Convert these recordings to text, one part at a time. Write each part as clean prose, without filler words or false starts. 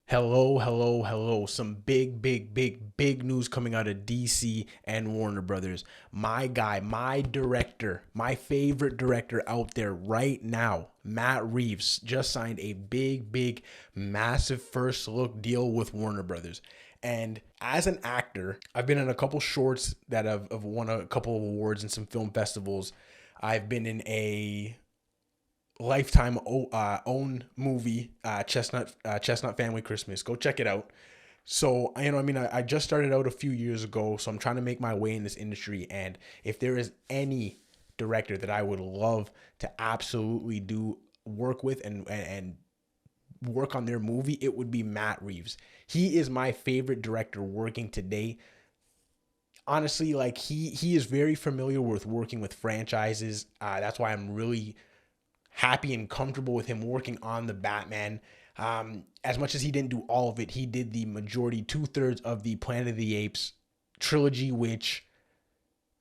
Hello. Some big news coming out of DC and Warner Brothers. My guy, my director, my favorite director out there right now, Matt Reeves, just signed a massive first look deal with Warner Brothers. And as an actor, I've been in a couple shorts that have won a couple of awards and some film festivals. I've been in a Lifetime own movie, Chestnut Family Christmas. Go check it out. So I just started out a few years ago, so I'm trying to make my way in this industry. And if there is any director that I would love to absolutely do work with and work on their movie, it would be Matt Reeves. He is my favorite director working today. Honestly, like he is very familiar with working with franchises. That's why I'm really happy and comfortable with him working on the Batman. As much as he didn't do all of it, he did the majority, 2/3 of the Planet of the Apes trilogy, which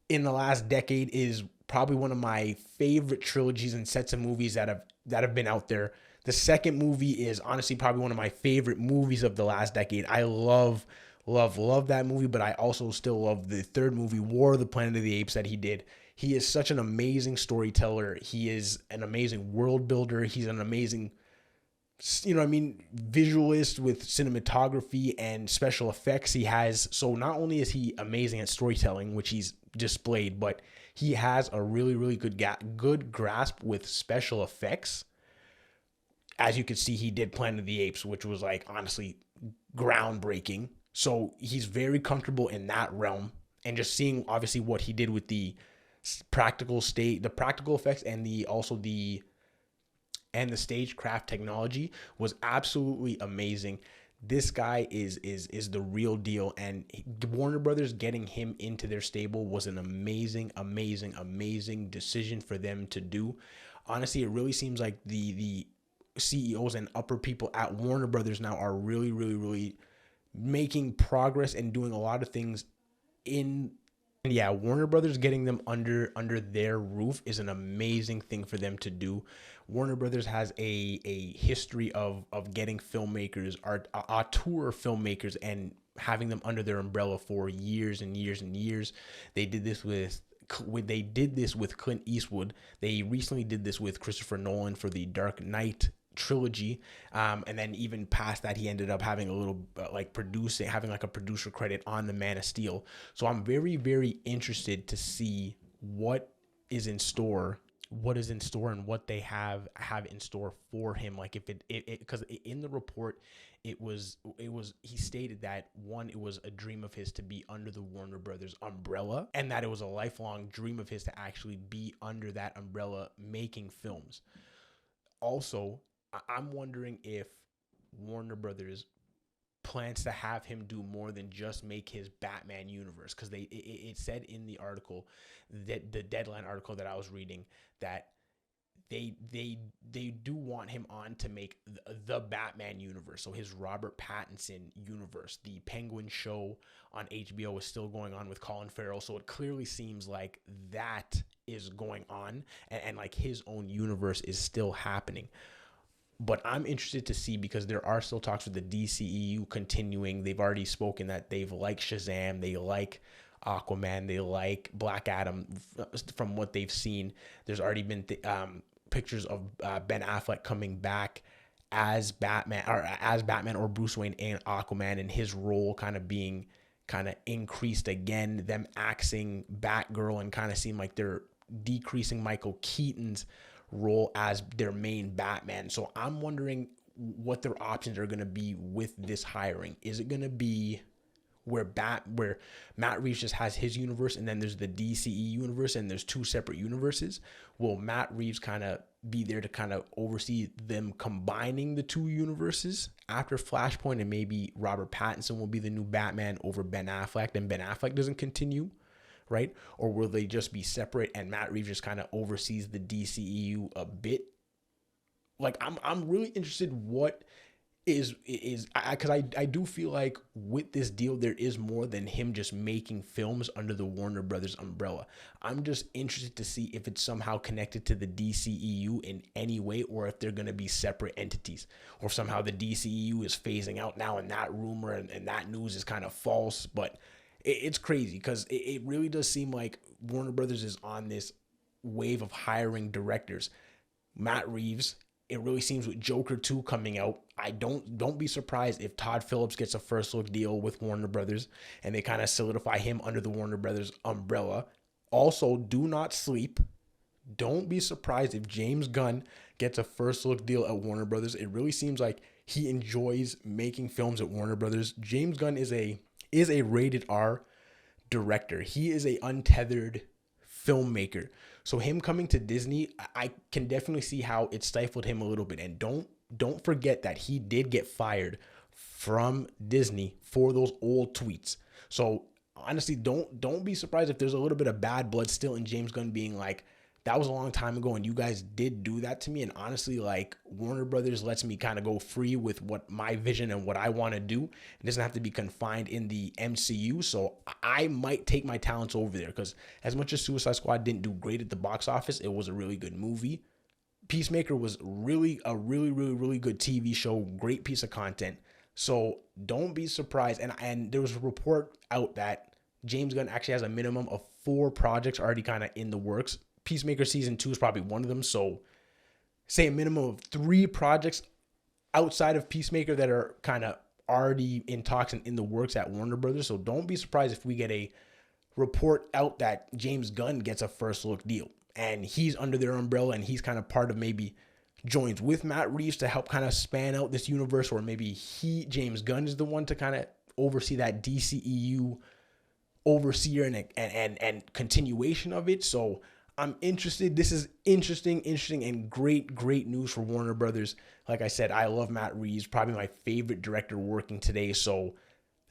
in the last decade is probably one of my favorite trilogies and sets of movies that have been out there. The second movie is honestly probably one of my favorite movies of the last decade. I love that movie, but I also still love the third movie, War of the Planet of the Apes, that he did. He is such an amazing storyteller. He is an amazing world builder. He's an amazing, visualist with cinematography and special effects. So not only is he amazing at storytelling, which he's displayed, but he has a really good grasp with special effects. As you can see, he did Planet of the Apes, which was like honestly groundbreaking. So he's very comfortable in that realm, and just seeing obviously what he did with the practical effects, and the stagecraft technology was absolutely amazing. This guy is the real deal, and Warner Brothers getting him into their stable was an amazing decision for them to do. Honestly, it really seems like the CEOs and upper people at Warner Brothers now are really making progress and doing a lot of things in. Yeah, Warner Brothers getting them under their roof is an amazing thing for them to do. Warner Brothers has a history of getting filmmakers, auteur filmmakers, and having them under their umbrella for years and years. They did this with Clint Eastwood. They recently did this with Christopher Nolan for the Dark Knight trilogy, and then even past that, he ended up having a little having like a producer credit on the Man of Steel. So I'm very interested to see what is in store and what they have in store for him. Like if it because in the report it was he stated that one, it was a dream of his to be under the Warner Brothers umbrella, and that it was a lifelong dream of his to actually be under that umbrella making films. Also, I'm wondering if Warner Brothers plans to have him do more than just make his Batman universe, because it said in the article, that the Deadline article that I was reading, that they do want him on to make the Batman universe, so his Robert Pattinson universe. The Penguin show on HBO is still going on with Colin Farrell, so it clearly seems like that is going on, and like his own universe is still happening. But I'm interested to see, because there are still talks with the DCEU continuing. They've already spoken that they've liked Shazam, they like Aquaman, they like Black Adam. From what they've seen, there's already been pictures of Ben Affleck coming back as Batman or Bruce Wayne and Aquaman, and his role kind of being increased again. Them axing Batgirl, and kind of seem like they're decreasing Michael Keaton's role as their main Batman. So I'm wondering what their options are going to be with this hiring. Is it going to be where Matt Reeves just has his universe, and then there's the DCE universe, and there's two separate universes? Will Matt Reeves kind of be there to kind of oversee them combining the two universes after Flashpoint, and maybe Robert Pattinson will be the new Batman over Ben Affleck, and Ben Affleck doesn't continue, right? Or will they just be separate, and Matt Reeves just kind of oversees the DCEU a bit? Like, I'm really interested what because I do feel like with this deal there is more than him just making films under the Warner Brothers umbrella. I'm just interested to see if it's somehow connected to the DCEU in any way, or if they're going to be separate entities, or if somehow the DCEU is phasing out now and that rumor and that news is kind of false. But it's crazy because it really does seem like Warner Brothers is on this wave of hiring directors. Matt Reeves, it really seems with Joker 2 coming out, I don't be surprised if Todd Phillips gets a first look deal with Warner Brothers and they kind of solidify him under the Warner Brothers umbrella. Also, do not sleep. Don't be surprised if James Gunn gets a first look deal at Warner Brothers. It really seems like he enjoys making films at Warner Brothers. James Gunn is a rated R director. He is a untethered filmmaker. So him coming to Disney, I can definitely see how it stifled him a little bit. And don't forget that he did get fired from Disney for those old tweets. So honestly, don't be surprised if there's a little bit of bad blood still in James Gunn being like, that was a long time ago and you guys did do that to me. And honestly, like, Warner Brothers lets me kind of go free with what my vision and what I want to do. It doesn't have to be confined in the MCU. So I might take my talents over there, because as much as Suicide Squad didn't do great at the box office, it was a really good movie. Peacemaker was really good TV show, great piece of content. So don't be surprised. And there was a report out that James Gunn actually has a minimum of 4 projects already kind of in the works. Peacemaker season 2 is probably one of them. So say a minimum of 3 projects outside of Peacemaker that are kind of already in talks and in the works at Warner Brothers. So don't be surprised if we get a report out that James Gunn gets a first look deal and he's under their umbrella and he's kind of part of, maybe joins with Matt Reeves to help kind of span out this universe, or maybe James Gunn is the one to kind of oversee that DCEU overseer and continuation of it. So I'm interested. This is interesting, and great news for Warner Brothers. Like I said, I love Matt Reeves, probably my favorite director working today. So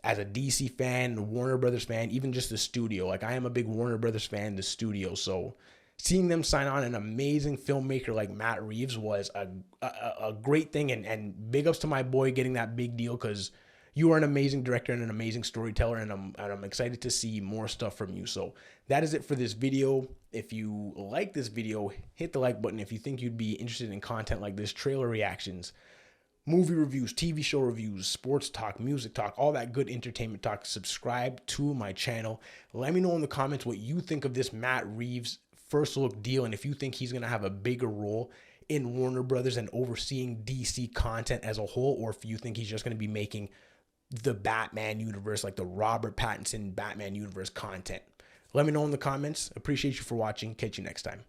as a DC fan, Warner Brothers fan, even just the studio, like I am a big Warner Brothers fan, the studio. So seeing them sign on an amazing filmmaker like Matt Reeves was a great thing. And big ups to my boy getting that big deal, because you are an amazing director and an amazing storyteller, and I'm excited to see more stuff from you. So that is it for this video. If you like this video, hit the like button. If you think you'd be interested in content like this, trailer reactions, movie reviews, TV show reviews, sports talk, music talk, all that good entertainment talk, subscribe to my channel. Let me know in the comments what you think of this Matt Reeves first look deal, and if you think he's going to have a bigger role in Warner Brothers and overseeing DC content as a whole, or if you think he's just going to be making the Batman universe, like the Robert Pattinson Batman universe content. Let me know in the comments. Appreciate you for watching. Catch you next time.